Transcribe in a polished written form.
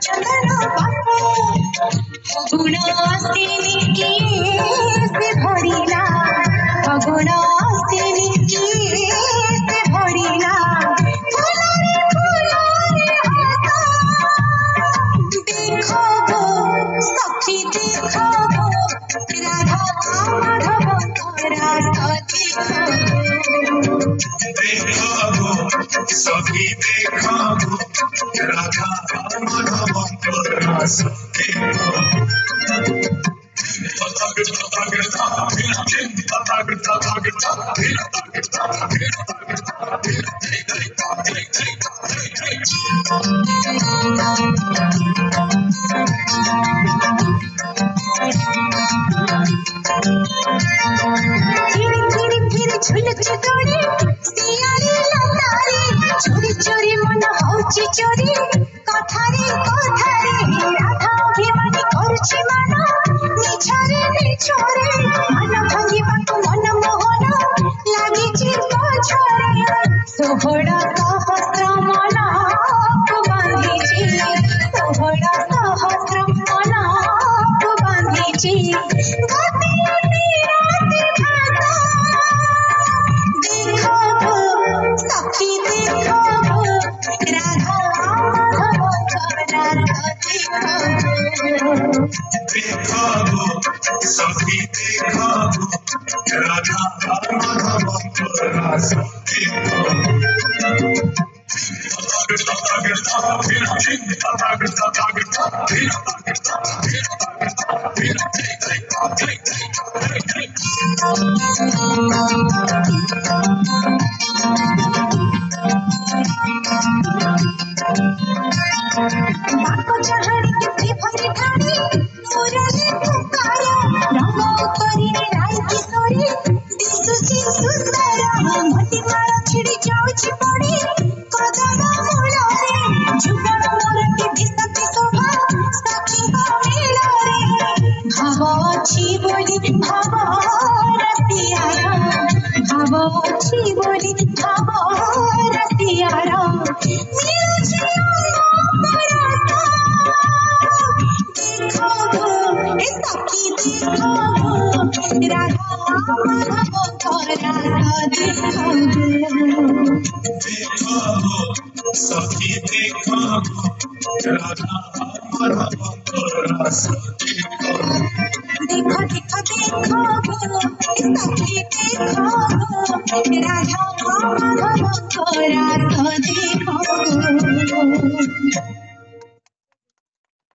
चंदन बापू गुण आस्तीनी किए से भरिला गुण आस्तीनी किए से भरिला फुलरे फुलरे हसा देखो गो सखी देखो गो राधा माधव राधा देखो गो सखी देखो गो राधा माधव राधा चोरी चोरी मन होची चोरी कथारे कथारे राधा अभिमानी करुछि मन निछरे निछरे मन भांगी बाटू मन मोहन लागिछि पछरे सोहड़ा सहस्र मन को बांधिछि सोहड़ा सहस्र मन को बांधिछि गति राति भागा देखो गो सखी देखो गो राधा माधव राधा देखो गो सखी देखो गो राधा माधव राधा बाको चढ़ी के भरी ठाणी मुरली पुकार रंग करी राई किशोरी दिसुची सुंदर मोती माला छिड़ी जाउची पड़ी कदम मूलरे जुगल मोरटी दिसती शोभा सखी मिलरे भाव अछि बोली भाव रसियारा भाव अछि बोली भाव रसियारा मिलुची देखो गो सखी देखो गो राधा माधव राधा देखो गो सखी देखो गो राधा माधव राधा देखो देखो देखो गो सखी देखो गो राधा माधव राधा देखो गो।